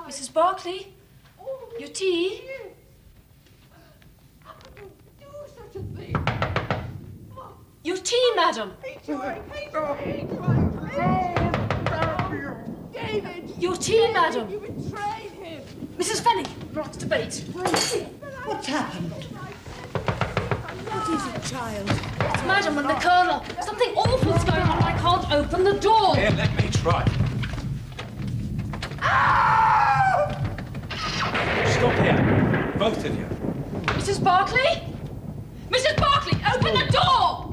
Mrs. Barclay, your tea? Your tea, madam. David! Your tea, madam. You betrayed him! Mrs. Fenning, Mr. Bates. What's happened? What is it, child? Madam and the Colonel. Something awful's going on. I can't open the door. Here, let me try. Stop here, both of you. Mrs. Barclay? Mrs. Barclay, open the door!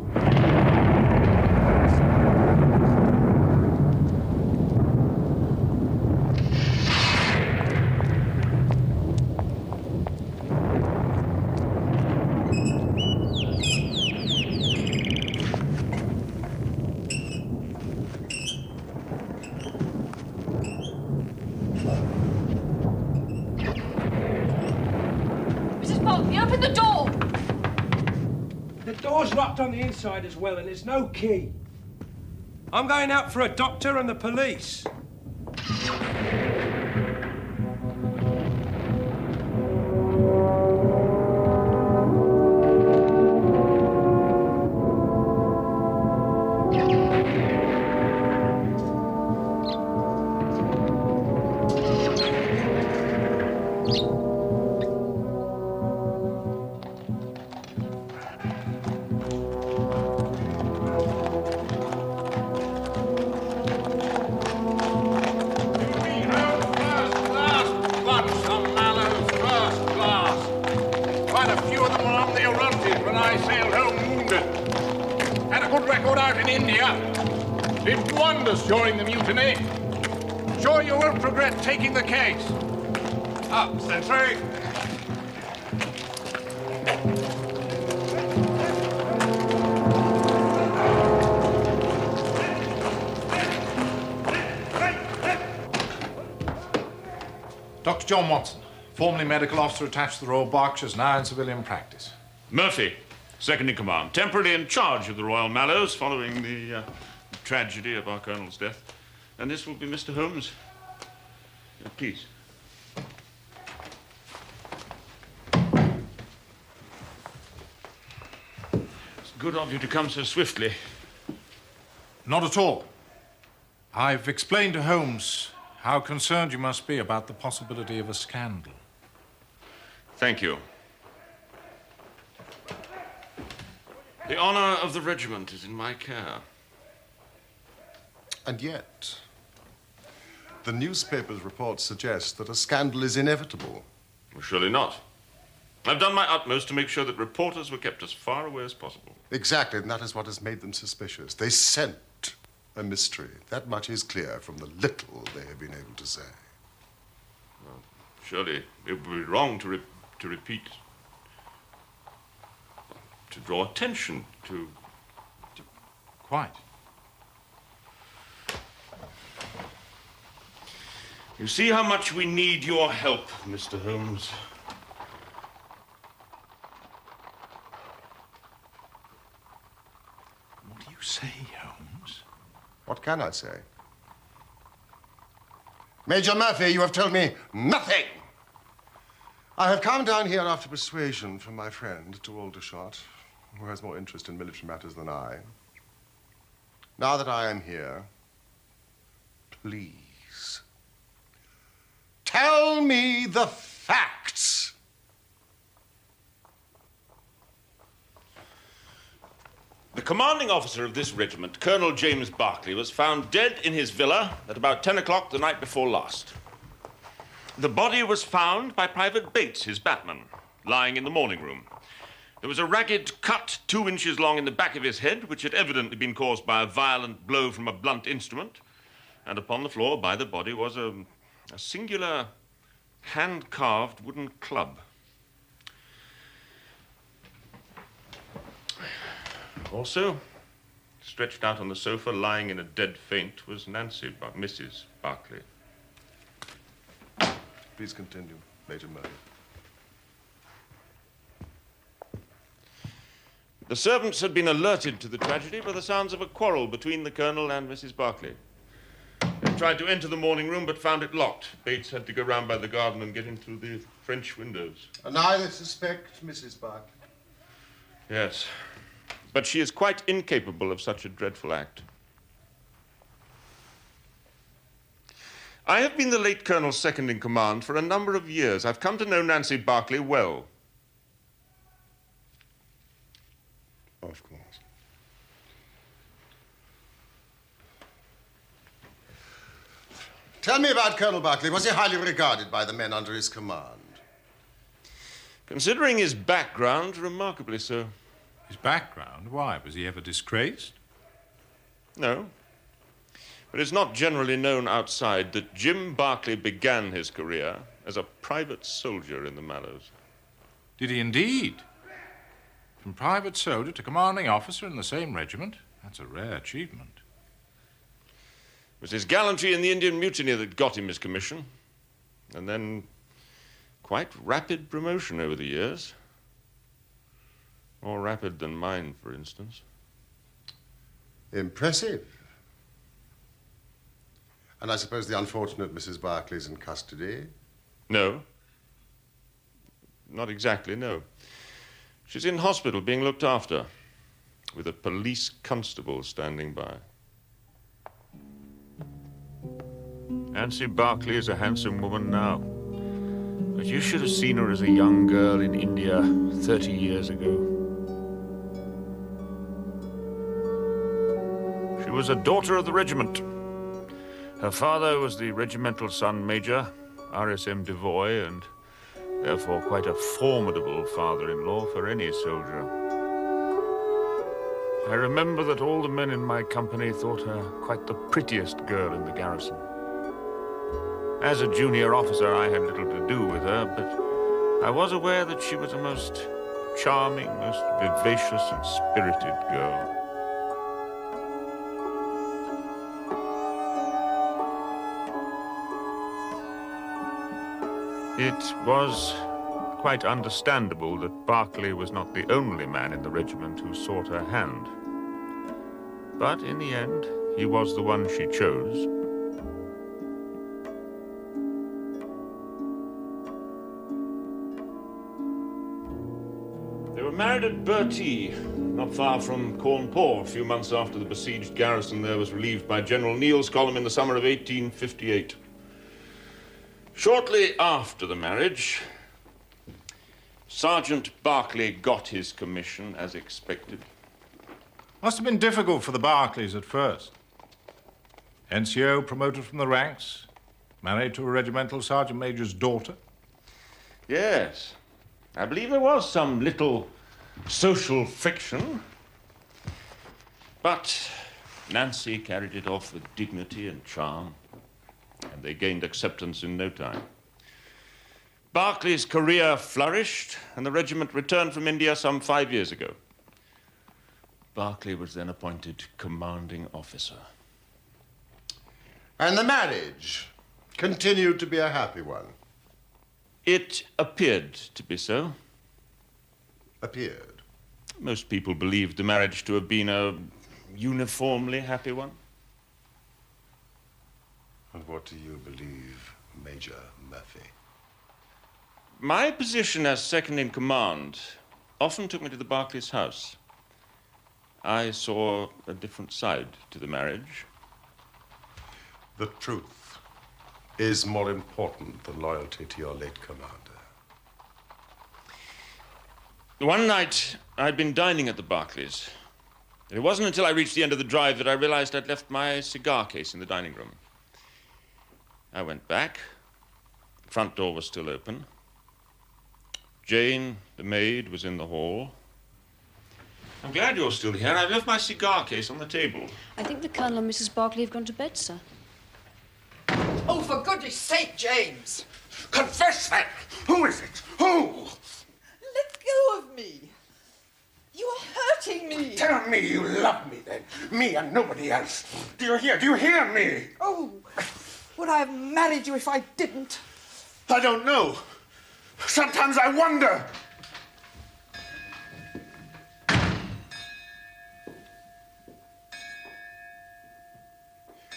Open the door! The door's locked on the inside as well, and there's no key. I'm going out for a doctor and the police. During the mutiny. Sure you won't regret taking the case. Up, sentry. Dr. John Watson, formerly medical officer attached to the Royal Berkshires, now in civilian practice. Murphy, second in command, temporarily in charge of the Royal Mallows following the tragedy of our Colonel's death. And this will be Mr. Holmes. Please. It's good of you to come so swiftly. Not at all. I've explained to Holmes how concerned you must be about the possibility of a scandal. Thank you. The honor of the regiment is in my care. And yet, the newspaper's reports suggest that a scandal is inevitable. Well, surely not. I've done my utmost to make sure that reporters were kept as far away as possible. Exactly, and that is what has made them suspicious. They scent a mystery. That much is clear from the little they have been able to say. Well, surely it would be wrong to repeat, to draw attention to... Quite. You see how much we need your help, Mr. Holmes. What do you say, Holmes? What can I say? Major Murphy, you have told me nothing. I have come down here after persuasion from my friend, to Aldershot, who has more interest in military matters than I. Now that I am here, please, tell me the facts. The commanding officer of this regiment, Colonel James Barclay, was found dead in his villa at about 10 o'clock the night before last. The body was found by Private Bates, his batman, lying in the morning room. There was a ragged cut 2 inches long in the back of his head, which had evidently been caused by a violent blow from a blunt instrument. And upon the floor by the body was a singular hand-carved wooden club. Also, stretched out on the sofa, lying in a dead faint, was Mrs. Barclay. Please continue, Major Murphy. The servants had been alerted to the tragedy by the sounds of a quarrel between the Colonel and Mrs. Barclay. They tried to enter the morning room, but found it locked. Bates had to go round by the garden and get in through the French windows. And I suspect Mrs. Barclay. Yes. But she is quite incapable of such a dreadful act. I have been the late Colonel's second in command for a number of years. I've come to know Nancy Barclay well. Of course. Tell me about Colonel Barclay. Was he highly regarded by the men under his command? Considering his background, remarkably so. His background? Why? Was he ever disgraced? No. But it's not generally known outside that Jim Barclay began his career as a private soldier in the Mallows. Did he indeed? From private soldier to commanding officer in the same regiment? That's a rare achievement. It was his gallantry in the Indian Mutiny that got him his commission. And then quite rapid promotion over the years. More rapid than mine, for instance. Impressive. And I suppose the unfortunate Mrs. Barclay's in custody? No. Not exactly, no. She's in hospital being looked after, with a police constable standing by. Nancy Barclay is a handsome woman now, but you should have seen her as a young girl in India 30 years ago. She was a daughter of the regiment. Her father was the regimental son major, RSM Devoy, and therefore quite a formidable father-in-law for any soldier. I remember that all the men in my company thought her quite the prettiest girl in the garrison. As a junior officer, I had little to do with her, but I was aware that she was a most charming, most vivacious and spirited girl. It was quite understandable that Barclay was not the only man in the regiment who sought her hand. But in the end, he was the one she chose. They were married at Bertie, not far from Cawnpore, a few months after the besieged garrison there was relieved by General Neil's column in the summer of 1858. Shortly after the marriage, Sergeant Barclay got his commission as expected. Must have been difficult for the Barclays at first. NCO promoted from the ranks, married to a regimental sergeant major's daughter. Yes. I believe there was some little social friction. But Nancy carried it off with dignity and charm, and they gained acceptance in no time. Barclay's career flourished, and the regiment returned from India some 5 years ago. Barclay was then appointed commanding officer. And the marriage continued to be a happy one? It appeared to be so. Appeared? Most people believed the marriage to have been a uniformly happy one. And what do you believe, Major Murphy? My position as second in command often took me to the Barclays' house. I saw a different side to the marriage. The truth is more important than loyalty to your late commander. One night, I'd been dining at the Barclays. It wasn't until I reached the end of the drive that I realized I'd left my cigar case in the dining room. I went back. The front door was still open. Jane, the maid, was in the hall. I'm glad you're still here. I've left my cigar case on the table. I think the Colonel and Mrs. Barclay have gone to bed, sir. Oh, for goodness sake, James! Confess that! Who is it? Who? Let go of me! You are hurting me! Tell me you love me, then. Me and nobody else. Do you hear? Do you hear me? Oh, would I have married you if I didn't? I don't know. Sometimes I wonder.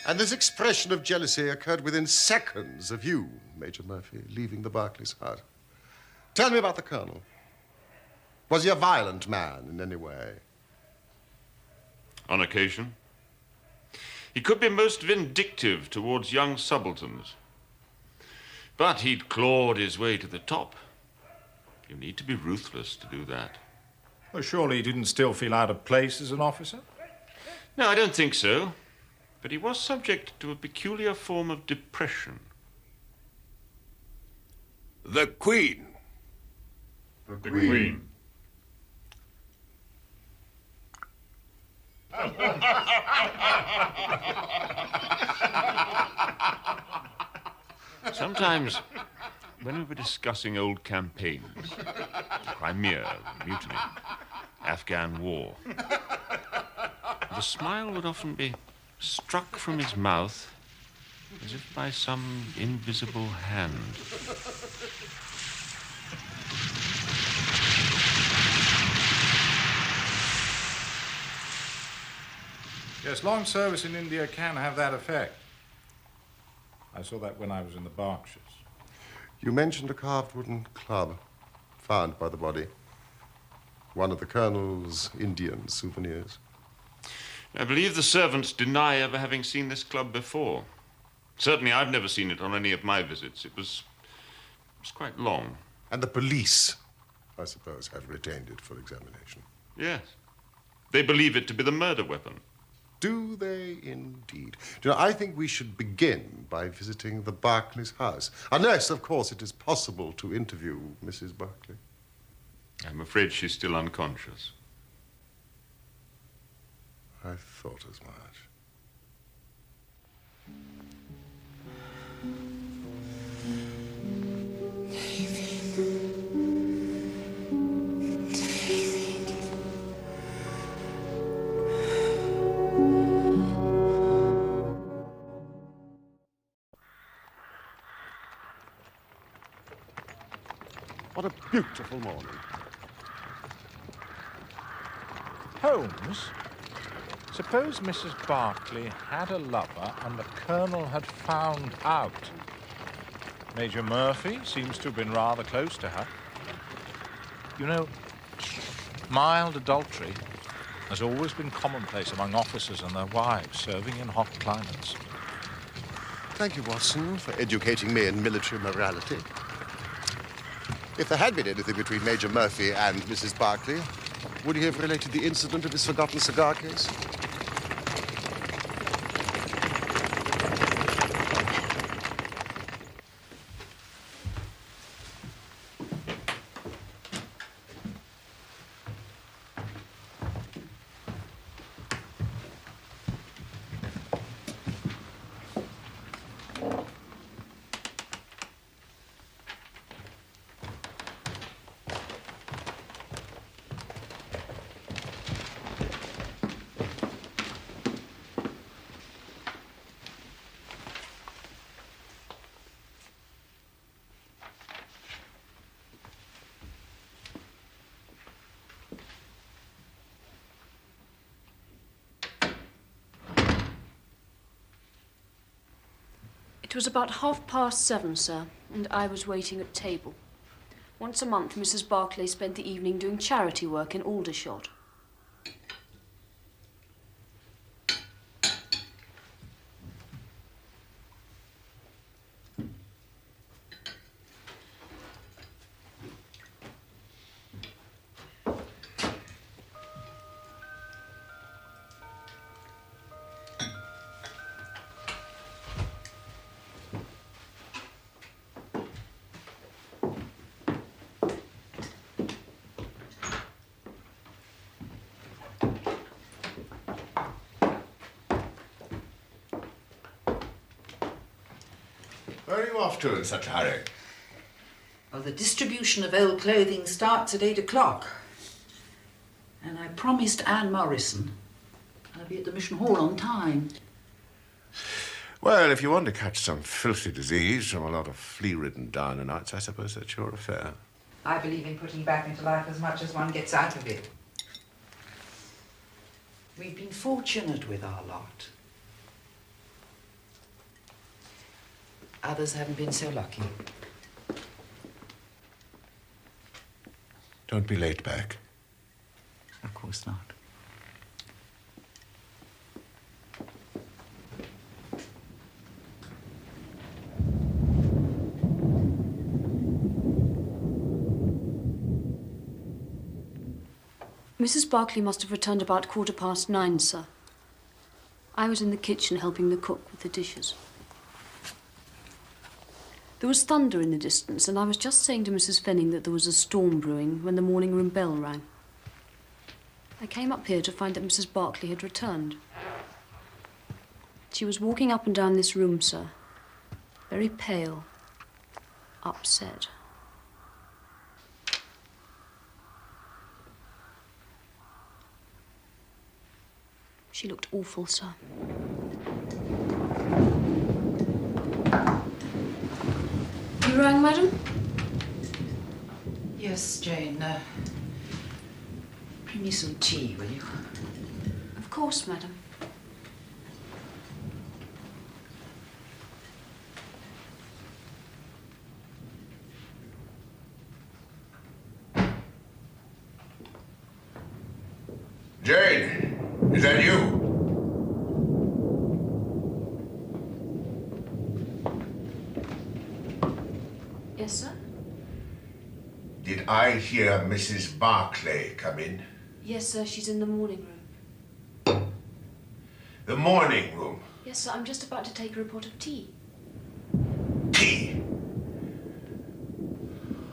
And this expression of jealousy occurred within seconds of you, Major Murphy, leaving the Barclays' hut. Tell me about the Colonel. Was he a violent man in any way? On occasion. He could be most vindictive towards young subalterns. But he'd clawed his way to the top. You need to be ruthless to do that. Well, surely he didn't still feel out of place as an officer? No, I don't think so. But he was subject to a peculiar form of depression. The Queen. The Queen. Sometimes, when we were discussing old campaigns, Crimea, Mutiny, Afghan War, the smile would often be struck from his mouth as if by some invisible hand. Yes, long service in India can have that effect. I saw that when I was in the Berkshires. You mentioned a carved wooden club found by the body. One of the Colonel's Indian souvenirs. I believe the servants deny ever having seen this club before. Certainly I've never seen it on any of my visits. It was quite long. And the police, I suppose, have retained it for examination. Yes. They believe it to be the murder weapon. Do they indeed? Do you know, I think we should begin by visiting the Barclays' house. Unless, of course, it is possible to interview Mrs. Barclay. I'm afraid she's still unconscious. I thought as much. What a beautiful morning. Holmes, suppose Mrs. Barclay had a lover and the Colonel had found out. Major Murphy seems to have been rather close to her. You know, mild adultery has always been commonplace among officers and their wives serving in hot climates. Thank you, Watson, for educating me in military morality. If there had been anything between Major Murphy and Mrs. Barclay, would he have related the incident of his forgotten cigar case? It was about 7:30, sir, and I was waiting at table. Once a month, Mrs. Barclay spent the evening doing charity work in Aldershot. Where are you off to in such a hurry? Well, the distribution of old clothing starts at 8 o'clock. And I promised Anne Morrison I'll be at the Mission Hall on time. Well, if you want to catch some filthy disease from a lot of flea-ridden dino-nuts, I suppose that's your affair. I believe in putting back into life as much as one gets out of it. We've been fortunate with our lot. Others haven't been so lucky. Don't be late back. Of course not. Mrs. Barclay must have returned about 9:15, sir. I was in the kitchen helping the cook with the dishes. There was thunder in the distance, and I was just saying to Mrs. Fenning that there was a storm brewing when the morning room bell rang. I came up here to find that Mrs. Barclay had returned. She was walking up and down this room, sir, very pale, upset. She looked awful, sir. You rang, madam? Yes, Jane. Bring me some tea, will you? Of course, madam. Jane, is that you? Yes, sir? Did I hear Mrs. Barclay come in? Yes, sir, she's in the morning room. The morning room. Yes, sir, I'm just about to take her a pot of tea. Tea?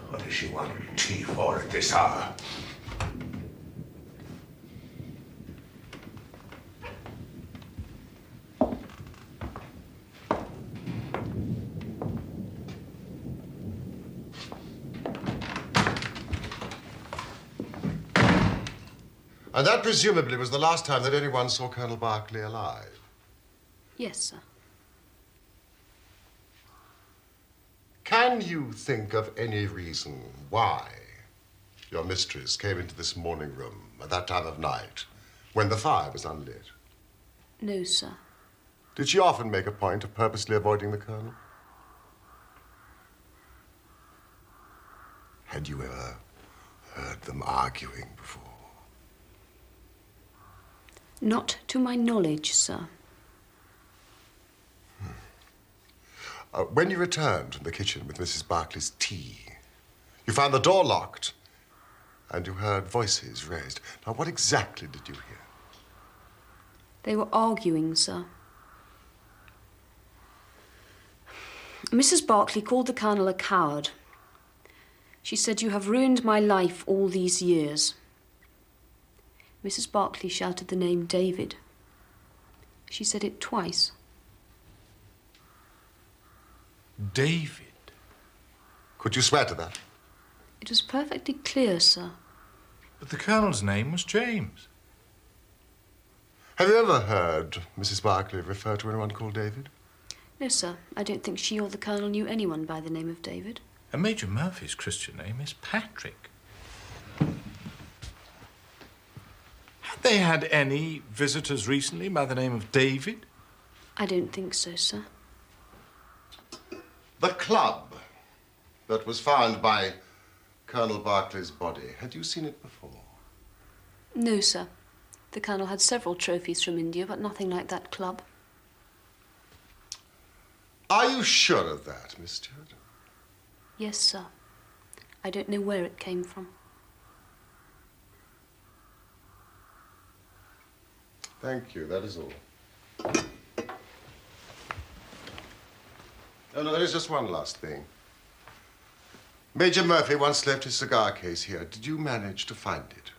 What does she want tea for at this hour? And that presumably was the last time that anyone saw Colonel Barclay alive. Yes, sir. Can you think of any reason why your mistress came into this morning room at that time of night when the fire was unlit? No, sir. Did she often make a point of purposely avoiding the Colonel? Had you ever heard them arguing before? Not to my knowledge, sir. When you returned from the kitchen with Mrs. Barclay's tea, you found the door locked and you heard voices raised. Now, what exactly did you hear? They were arguing, sir. Mrs. Barclay called the Colonel a coward. She said, "You have ruined my life all these years." Mrs. Barclay shouted the name David. She said it twice. David? Could you swear to that? It was perfectly clear, sir. But the Colonel's name was James. Have you ever heard Mrs. Barclay refer to anyone called David? No, sir. I don't think she or the Colonel knew anyone by the name of David. And Major Murphy's Christian name is Patrick. Had they had any visitors recently by the name of David? I don't think so, sir. The club that was found by Colonel Barclay's body, had you seen it before? No, sir. The Colonel had several trophies from India, but nothing like that club. Are you sure of that, Miss Stewart? Yes, sir. I don't know where it came from. Thank you, that is all. Oh, no, there is just one last thing. Major Murphy once left his cigar case here. Did you manage to find it?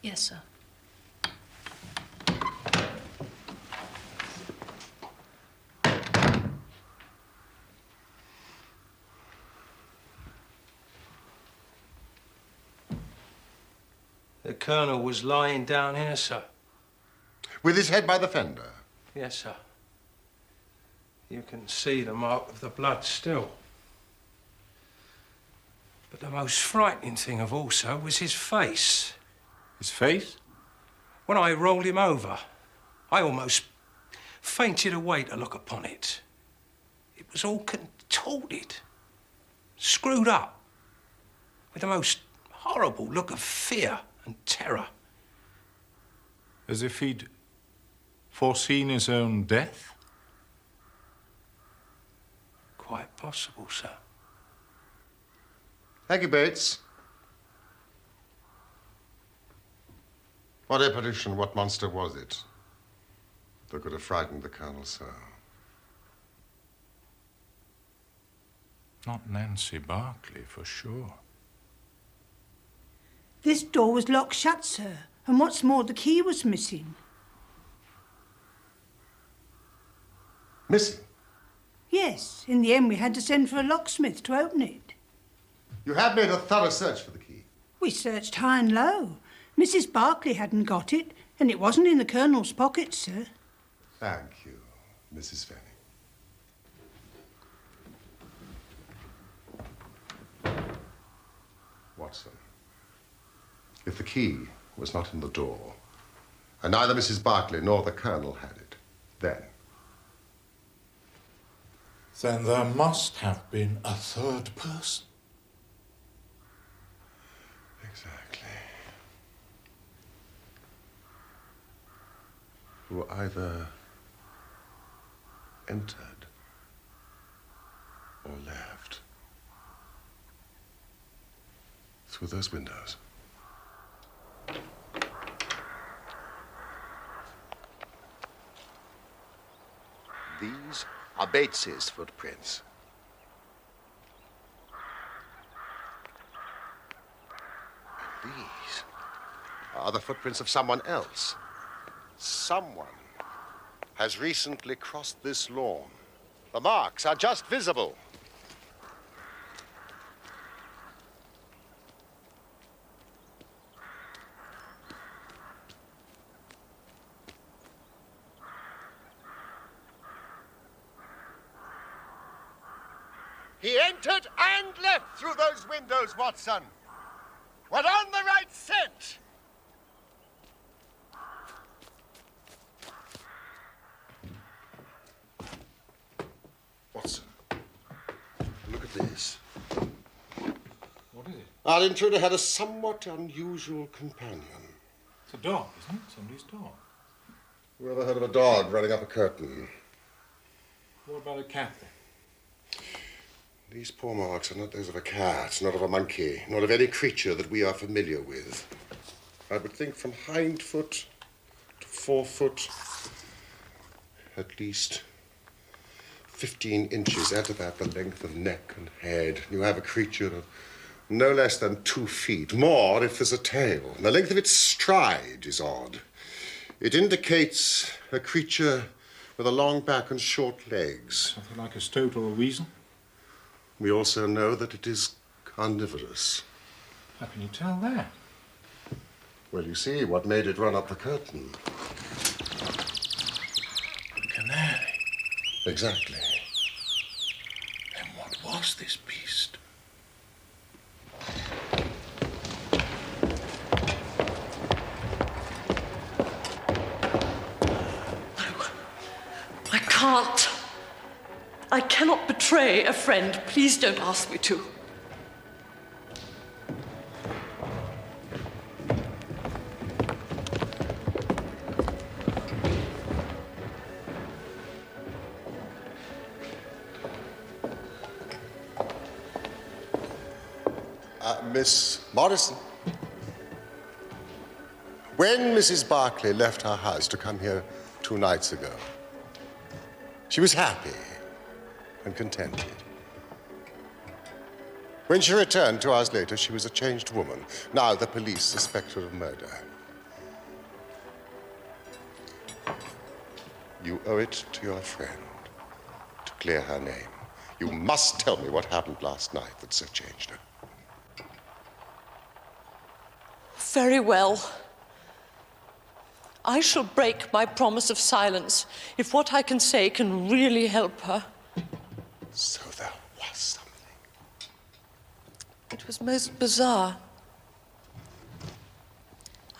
Yes, sir. The Colonel was lying down here, sir. With his head by the fender? Yes, sir. You can see the mark of the blood still. But the most frightening thing of all, sir, was his face. His face? When I rolled him over, I almost fainted away to look upon it. It was all contorted, screwed up, with the most horrible look of fear and terror. As if he'd foreseen his own death? Quite possible, sir. Thank you, Bates. What apparition, what monster was it that could have frightened the Colonel so? Not Nancy Barclay, for sure. This door was locked shut, sir, and what's more, the key was missing. Missing? Yes, in the end we had to send for a locksmith to open it. You have made a thorough search for the key. We searched high and low. Mrs. Barclay hadn't got it, and it wasn't in the Colonel's pocket, sir. Thank you, Mrs. Fanning. Watson, if the key was not in the door, and neither Mrs. Barclay nor the Colonel had it, then there must have been a third person. exactly, who either entered or left through those windows. These are Bates's footprints. And these are the footprints of someone else. Someone has recently crossed this lawn. The marks are just visible. He entered and left through those windows, Watson. We're on the right scent. Watson, look at this. What is it? Our intruder had a somewhat unusual companion. It's a dog, isn't it? Somebody's dog. Who ever heard of a dog running up a curtain? What about a cat, then? These paw marks are not those of a cat, not of a monkey, nor of any creature that we are familiar with. I would think from hind foot to forefoot, at least 15 inches. Add to that the length of neck and head. You have a creature of no less than 2 feet. More if there's a tail. And the length of its stride is odd. It indicates a creature with a long back and short legs. Something like a stoat or a weasel? We also know that it is carnivorous. How can you tell that? Well, you see, what made it run up the curtain? A canary. Exactly. Then what was this beast? I can't. I cannot betray a friend. Please don't ask me to. Miss Morrison. When Mrs. Barclay left her house to come here 2 nights ago, she was happy and contented. When she returned 2 hours later, she was a changed woman. Now the police suspect her of murder. You owe it to your friend to clear her name. You must tell me what happened last night that so changed her. Very well. I shall break my promise of silence if what I can say can really help her. So there was something. It was most bizarre.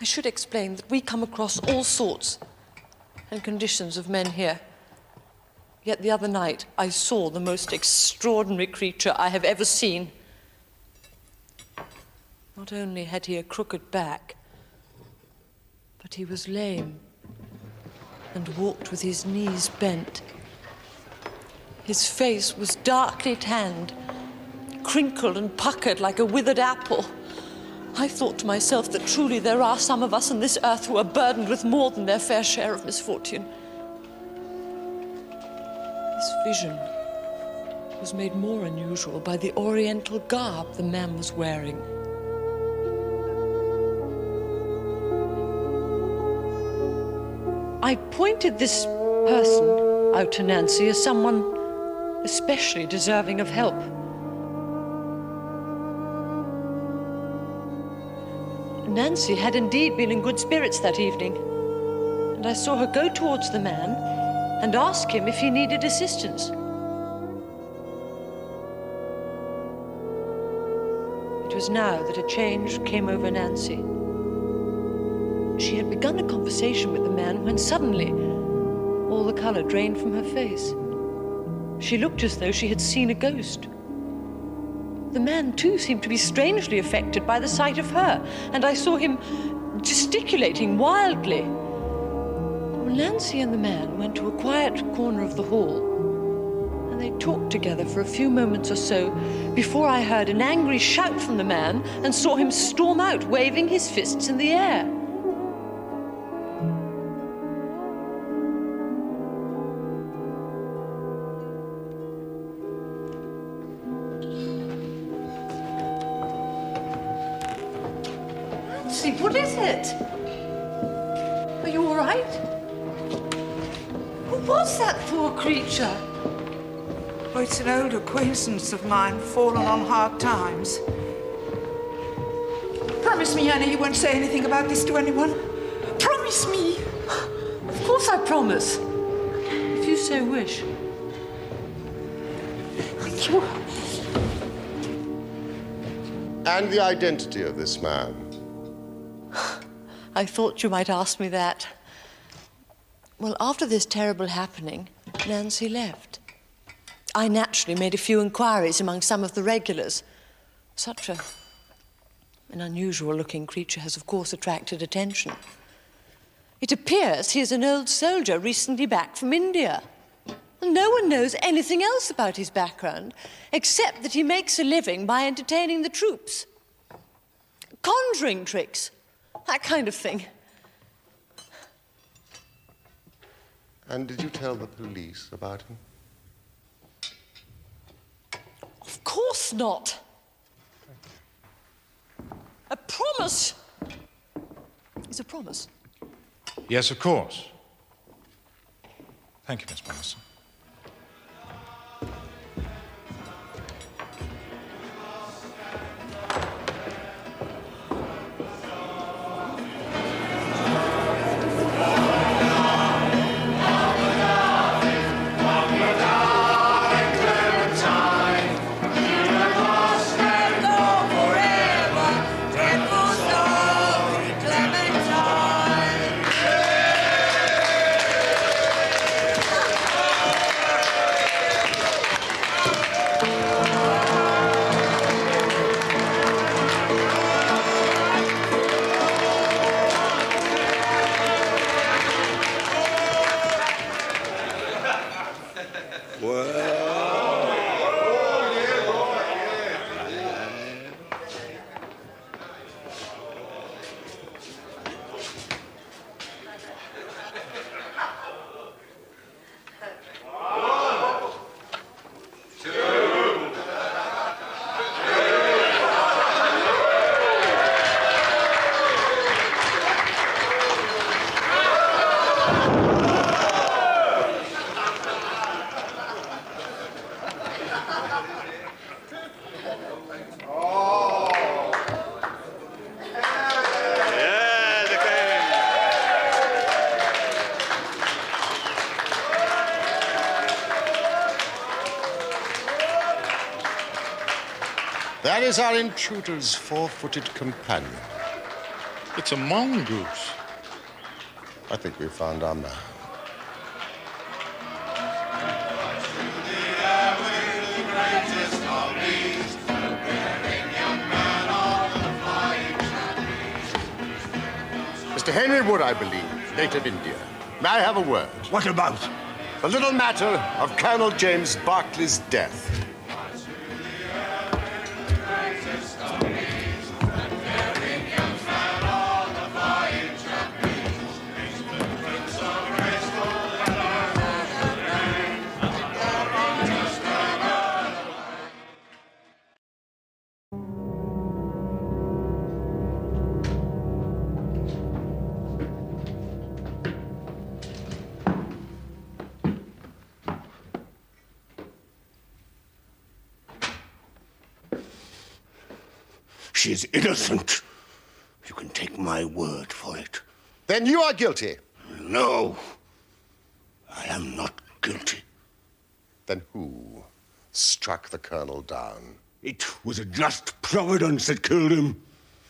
I should explain that we come across all sorts and conditions of men here. Yet the other night I saw the most extraordinary creature I have ever seen. Not only had he a crooked back, but he was lame and walked with his knees bent. His face was darkly tanned, crinkled and puckered like a withered apple. I thought to myself that truly there are some of us on this earth who are burdened with more than their fair share of misfortune. This vision was made more unusual by the oriental garb the man was wearing. I pointed this person out to Nancy as someone especially deserving of help. Nancy had indeed been in good spirits that evening, and I saw her go towards the man and ask him if he needed assistance. It was now that a change came over Nancy. She had begun a conversation with the man when suddenly all the color drained from her face. She looked as though she had seen a ghost. The man, too, seemed to be strangely affected by the sight of her, and I saw him gesticulating wildly. Well, Nancy and the man went to a quiet corner of the hall, and they talked together for a few moments or so before I heard an angry shout from the man and saw him storm out, waving his fists in the air. What is it? Are you all right? Who was that poor creature? Oh, it's an old acquaintance of mine, fallen on hard times. Promise me, Annie, you won't say anything about this to anyone. Promise me. Of course I promise. If you so wish. Thank you. And the identity of this man? I thought you might ask me that. Well, after this terrible happening, Nancy left. I naturally made a few inquiries among some of the regulars. Such an unusual-looking creature has, of course, attracted attention. It appears he is an old soldier recently back from India. And no one knows anything else about his background, except that he makes a living by entertaining the troops. Conjuring tricks. That kind of thing. And did you tell the police about him? Of course not. A promise is a promise. Yes, of course. Thank you, Miss Morrison. That is our intruder's four-footed companion. It's a mongoose. I think we found our man. Mr. Henry Wood, I believe, native India. May I have a word? What about? The little matter of Colonel James Barclay's death. She is innocent. You can take my word for it. Then you are guilty. No, I am not guilty. Then who struck the colonel down? It was a just providence that killed him.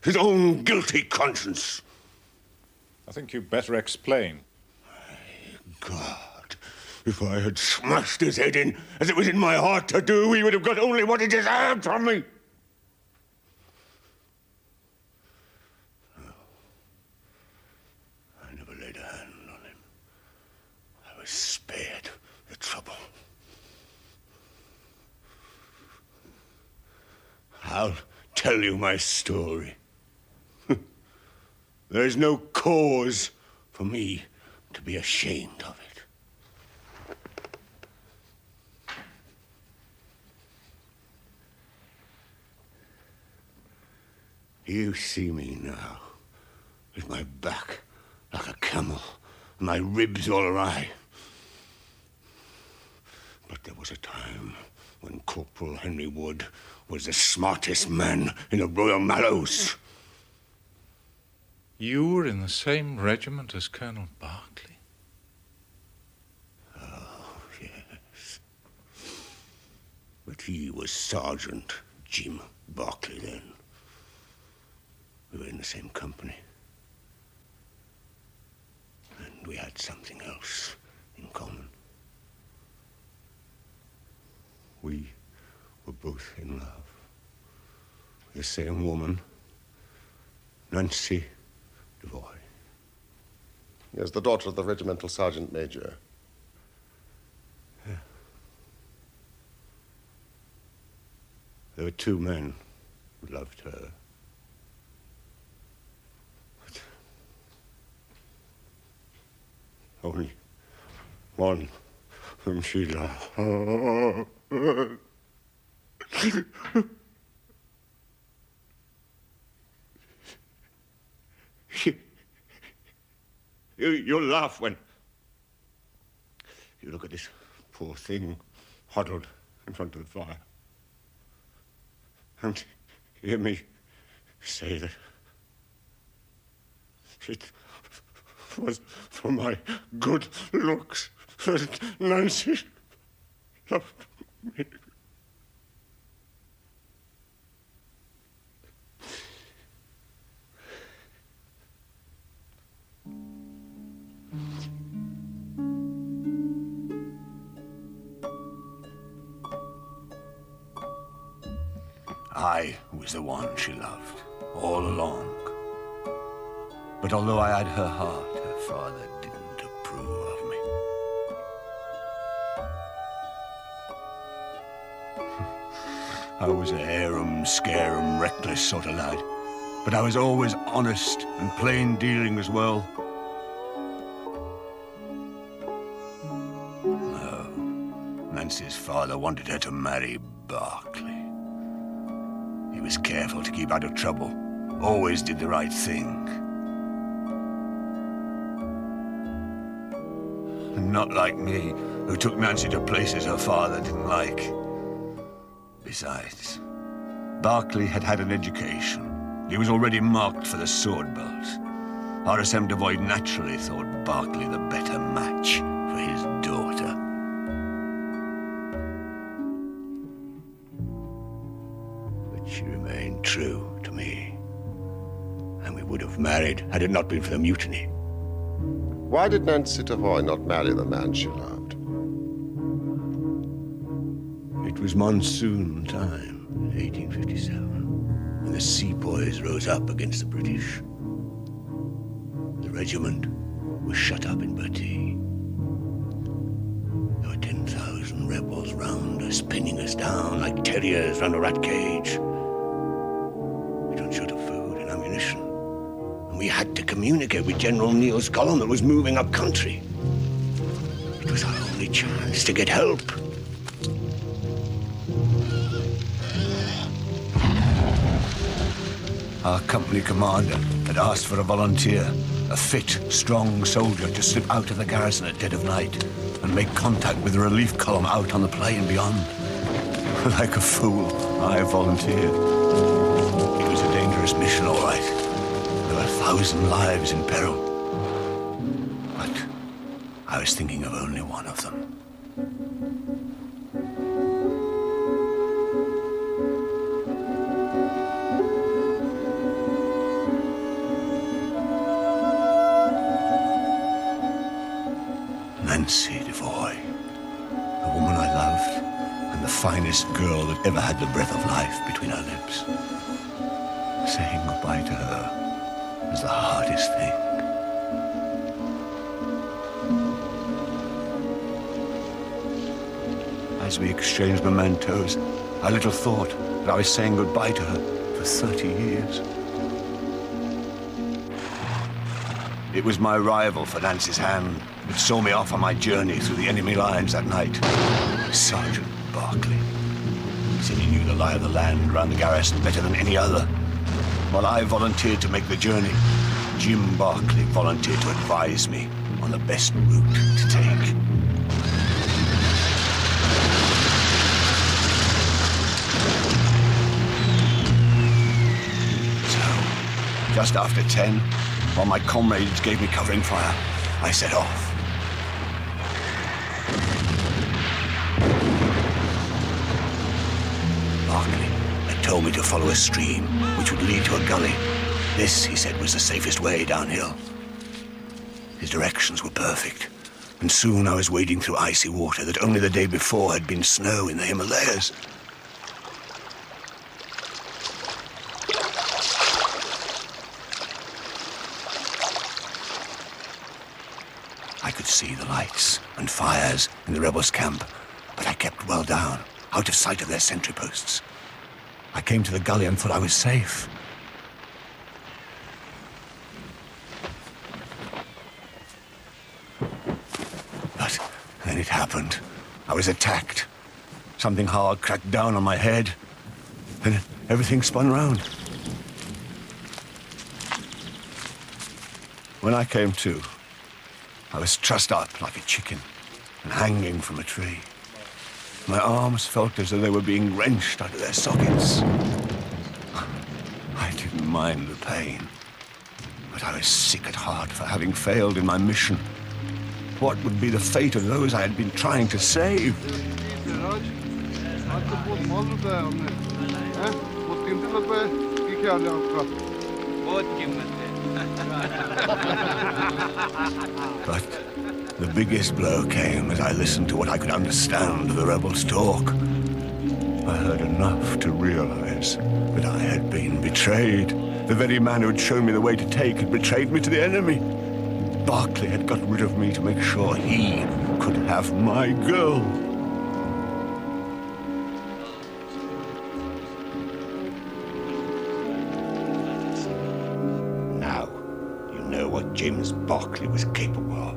His own guilty conscience. I think you'd better explain. God, if I had smashed his head in, as it was in my heart to do, he would have got only what he deserved from me. No. I never laid a hand on him. I was spared the trouble. I'll tell you my story. There is no cause for me to be ashamed of it. You see me now, with my back like a camel, and my ribs all awry. But there was a time when Corporal Henry Wood was the smartest man in the Royal Mallows. You were in the same regiment as Colonel Barclay? Oh, yes. But he was Sergeant Jim Barclay then. We were in the same company. And we had something else in common. We were both in love with the same woman, Nancy Devoy. Yes, the daughter of the regimental sergeant major. Yeah. There were two men who loved her. But only one whom she loved. You'll laugh when you look at this poor thing huddled in front of the fire and hear me say that it was for my good looks that Nancy loved me. I was the one she loved, all along. But although I had her heart, her father didn't approve of me. I was a harum-scarum, reckless sort of lad. But I was always honest and plain dealing as well. No, Nancy's father wanted her to marry Barclay. He was careful to keep out of trouble, always did the right thing. And not like me, who took Nancy to places her father didn't like. Besides, Barclay had had an education. He was already marked for the sword belt. RSM Devoy naturally thought Barclay the better match for his daughter. But she remained true to me. And we would have married had it not been for the mutiny. Why did Nancy Devoy not marry the man she loved? It was monsoon time, 1857, when the sepoys rose up against the British. The regiment was shut up in Bertie. There were 10,000 rebels round us, pinning us down like terriers round a rat cage. We run short of food and ammunition, and we had to communicate with General Neal's column that was moving up country. It was our only chance to get help. Our company commander had asked for a volunteer, a fit, strong soldier to slip out of the garrison at dead of night and make contact with the relief column out on the plain beyond. Like a fool, I volunteered. It was a dangerous mission, all right. There were 1,000 lives in peril. But I was thinking of only one of them. Nancy Devoy, the woman I loved, and the finest girl that ever had the breath of life between her lips. Saying goodbye to her was the hardest thing. As we exchanged mementos, I little thought that I was saying goodbye to her for 30 years. It was my rival for Nancy's hand that saw me off on my journey through the enemy lines that night. Sergeant Barclay. He said he knew the lie of the land around the garrison better than any other. While I volunteered to make the journey, Jim Barclay volunteered to advise me on the best route to take. So, just after 10, while my comrades gave me covering fire, I set off. Barclay had told me to follow a stream which would lead to a gully. This, he said, was the safest way downhill. His directions were perfect, and soon I was wading through icy water that only the day before had been snow in the Himalayas. I could see the lights and fires in the rebels' camp, but I kept well down, out of sight of their sentry posts. I came to the gully and thought I was safe. But then it happened. I was attacked. Something hard cracked down on my head, and everything spun round. When I came to, I was trussed up like a chicken and hanging from a tree. My arms felt as though they were being wrenched out of their sockets. I didn't mind the pain, but I was sick at heart for having failed in my mission. What would be the fate of those I had been trying to save? But the biggest blow came as I listened to what I could understand of the rebels' talk. I heard enough to realize that I had been betrayed. The very man who had shown me the way to take had betrayed me to the enemy. Barclay had got rid of me to make sure he could have my girl. Now, you know what James Barclay was capable of.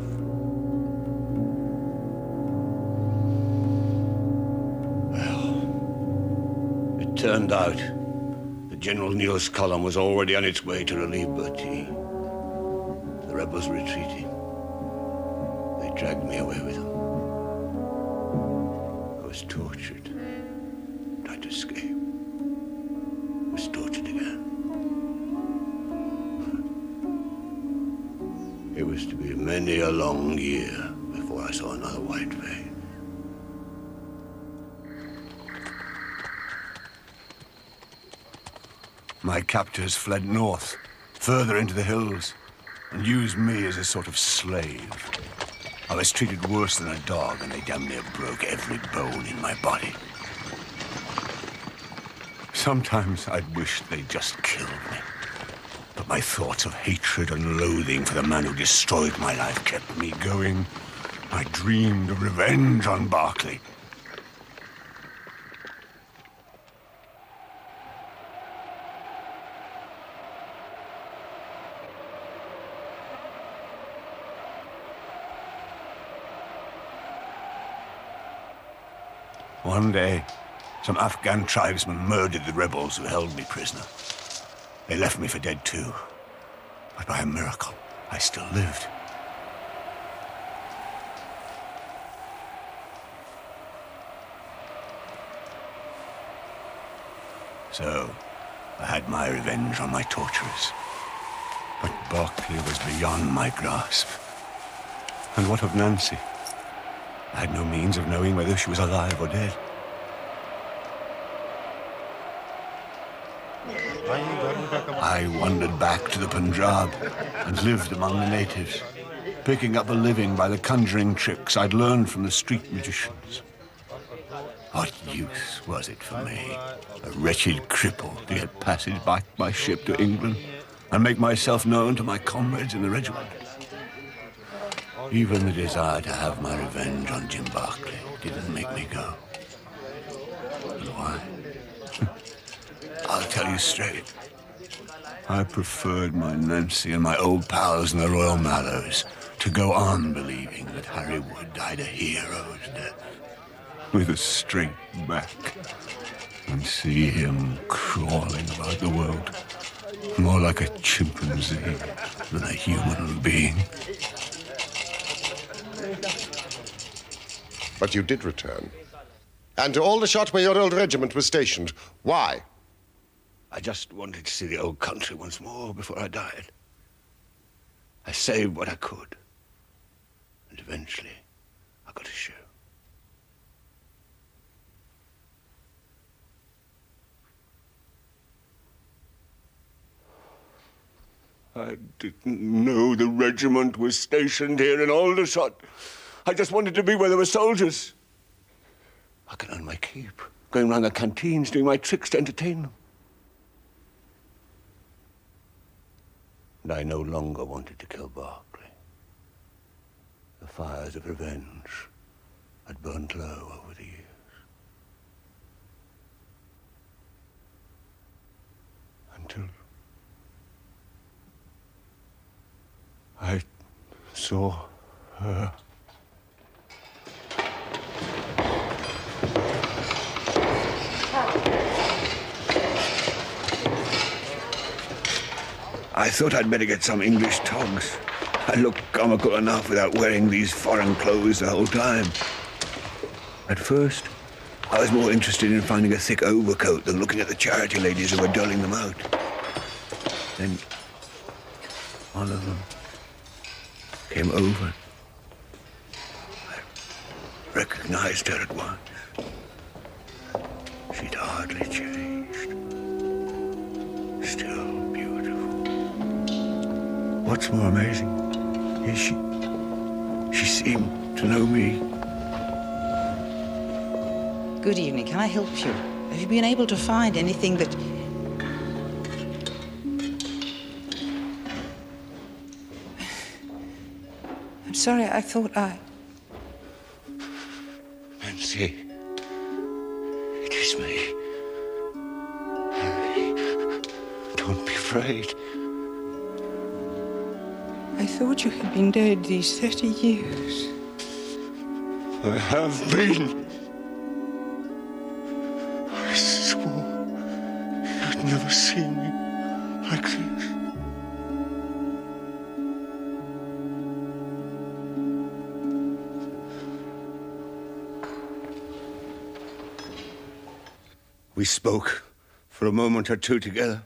Turned out that General Neal's column was already on its way to relieve Bertie. The rebels were retreating. They dragged me away with them. I was tortured. Tried to escape. Was tortured again. It was to be many a long year before I saw another white face. My captors fled north, further into the hills, and used me as a sort of slave. I was treated worse than a dog, and they damn near broke every bone in my body. Sometimes I'd wish they'd just killed me. But My thoughts of hatred and loathing for the man who destroyed my life kept me going. I dreamed of revenge on Barclay. One day, some Afghan tribesmen murdered the rebels who held me prisoner. They left me for dead too. But by a miracle, I still lived. So, I had my revenge on my torturers. But Barclay was beyond my grasp. And what of Nancy? I had no means of knowing whether she was alive or dead. I wandered back to the Punjab and lived among the natives, picking up a living by the conjuring tricks I'd learned from the street magicians. What use was it for me, a wretched cripple, to get passage back by ship to England and make myself known to my comrades in the regiment? Even the desire to have my revenge on Jim Barclay didn't make me go. And why? I'll tell you straight. I preferred my Nancy and my old pals in the Royal Mallows to go on believing that Harry Wood died a hero's death, with a straight back, and see him crawling about the world, more like a chimpanzee than a human being. But you did return. And to Aldershot, where your old regiment was stationed. Why? I just wanted to see the old country once more before I died. I saved what I could. And eventually, I got a show. I didn't know the regiment was stationed here in Aldershot. I just wanted to be where there were soldiers. I could earn my keep, going round the canteens, doing my tricks to entertain them. And I no longer wanted to kill Barclay. The fires of revenge had burnt low over the years. Until I saw her. I thought I'd better get some English togs. I look comical enough without wearing these foreign clothes the whole time. At first, I was more interested in finding a thick overcoat than looking at the charity ladies who were doling them out. Then, one of them came over. I recognized her at once. She'd hardly changed. Still beautiful. What's more amazing is she seemed to know me. Good evening. Can I help you? Have you been able to find anything that... I'm sorry, I thought Nancy, it is me. Harry, don't be afraid. I thought you had been dead these 30 years. I have been. I swore you'd never see me like this. We spoke for a moment or two together.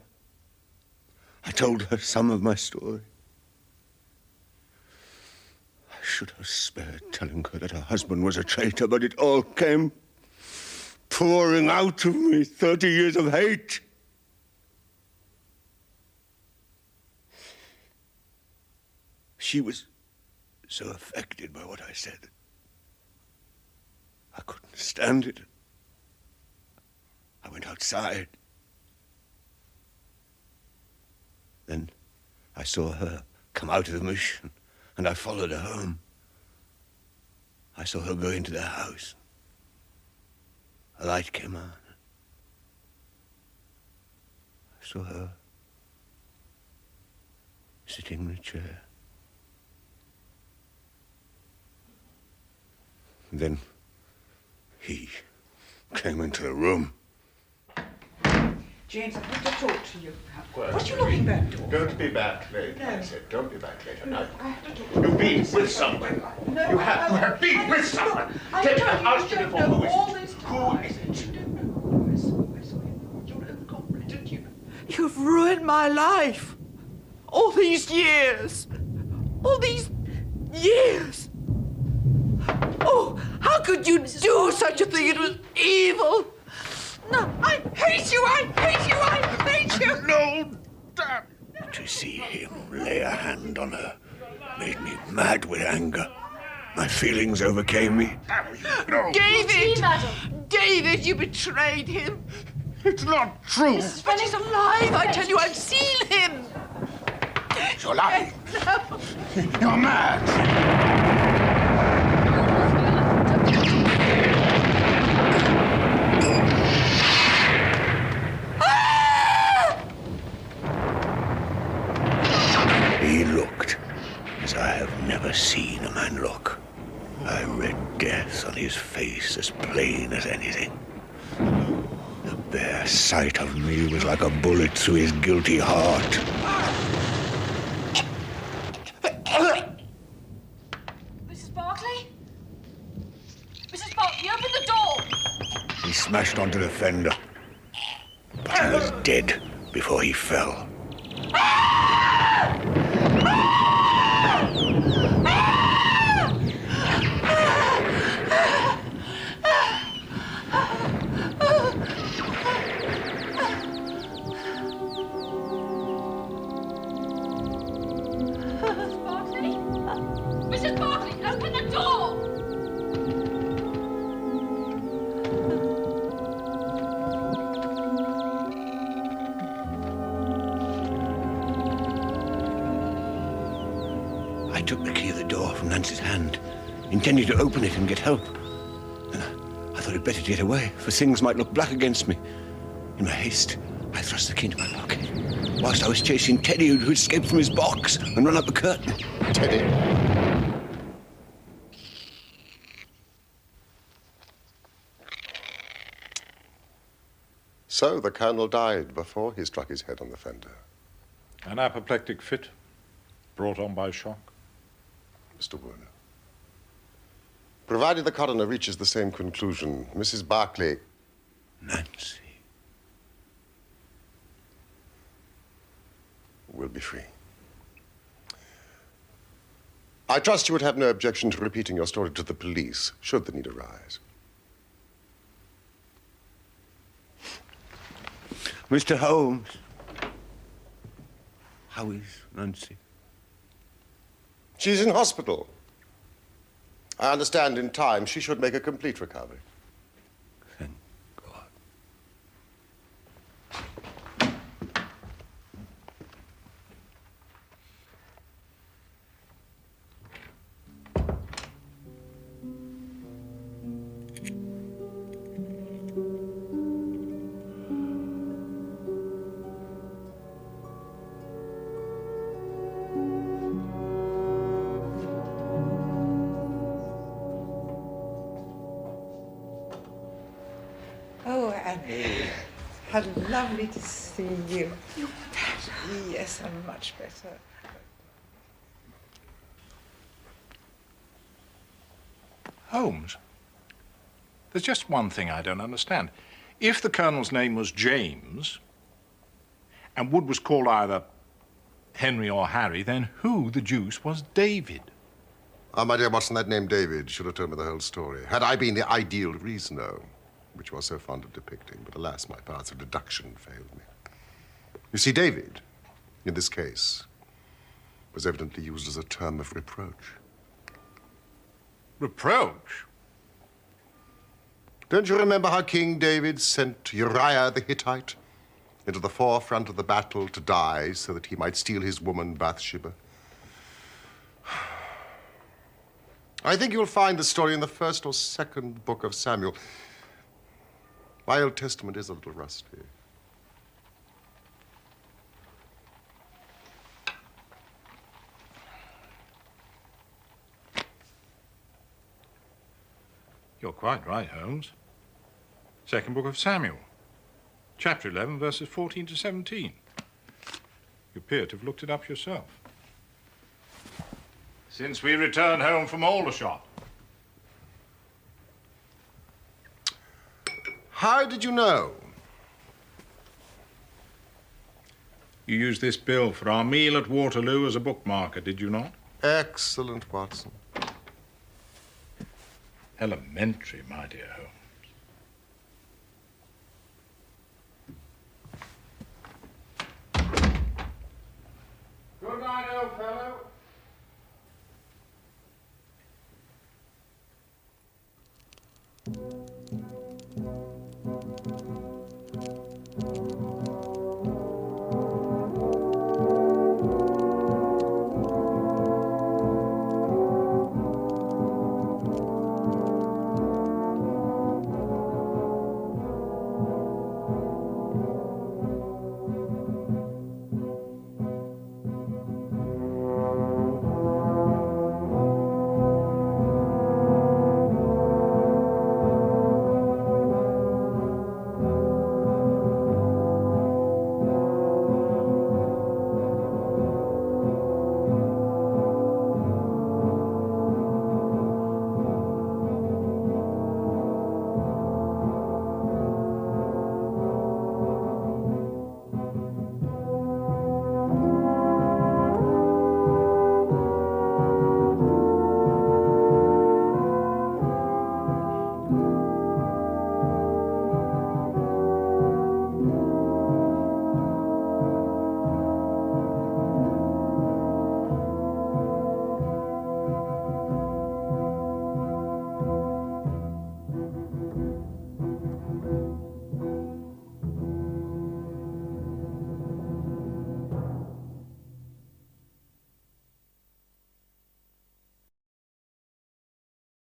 I told her some of my story. I should have spared telling her that her husband was a traitor, but it all came pouring out of me, 30 years of hate. She was so affected by what I said. I couldn't stand it. I went outside. Then I saw her come out of the mission, and I followed her home. I saw her go into their house. A light came on. I saw her sitting in a chair. And then he came into the room. James, I want to talk to you. What are you looking back for? Don't be back late. No. I said, don't be back late tonight. I have to talk. You've been with someone. No, You have been with someone. David, I've asked you before. Who is it? Who is it? You don't know. I saw him. Your own comrade, didn't you? You've ruined my life. All these years. All these years. Oh, how could you do such a thing? It was evil. No, I hate you! I hate you! I hate you! No, damn! To see him lay a hand on her made me mad with anger. My feelings overcame me. No. David! David, you betrayed him. It's not true. But he's alive, I tell you, I've seen him. You're alive. No. You're mad. He looked as I have never seen a man look. I read death on his face as plain as anything. The bare sight of me was like a bullet through his guilty heart. Mrs. Barclay? Mrs. Barclay, open the door! He smashed onto the fender, but he was dead before he fell. Mrs. Barclay, open the door! I took the key of the door from Nancy's hand, intending to open it and get help. Then I thought it better to get away, for things might look black against me. In my haste, I thrust the key into my pocket, whilst I was chasing Teddy, who escaped from his box and run up the curtain. Teddy. So the Colonel died before he struck his head on the fender. An apoplectic fit brought on by shock. Mr. Werner. Provided the coroner reaches the same conclusion, Mrs. Barclay... Nancy. ...will be free. I trust you would have no objection to repeating your story to the police, should the need arise. Mr. Holmes. How is Nancy? She's in hospital. I understand in time she should make a complete recovery. Thank God. Oh, Annie, how lovely to see you. You're better. Yes, I'm much better. Holmes, there's just one thing I don't understand. If the Colonel's name was James, and Wood was called either Henry or Harry, then who the deuce was David? Ah, my dear Watson, that name David should have told me the whole story. Had I been the ideal reasoner, which you are so fond of depicting, but alas, my powers of deduction failed me. You see, David, in this case, was evidently used as a term of reproach. Reproach? Don't you remember how King David sent Uriah the Hittite into the forefront of the battle to die so that he might steal his woman Bathsheba. I think you'll find the story in the first or second book of Samuel. My Old Testament is a little rusty. You're quite right, Holmes. Second book of Samuel, chapter 11, verses 14 to 17. You appear to have looked it up yourself. Since we returned home from Aldershot. How did you know? You used this bill for our meal at Waterloo as a bookmarker, did you not? Excellent, Watson. Elementary, my dear Holmes. Good night, old fellow.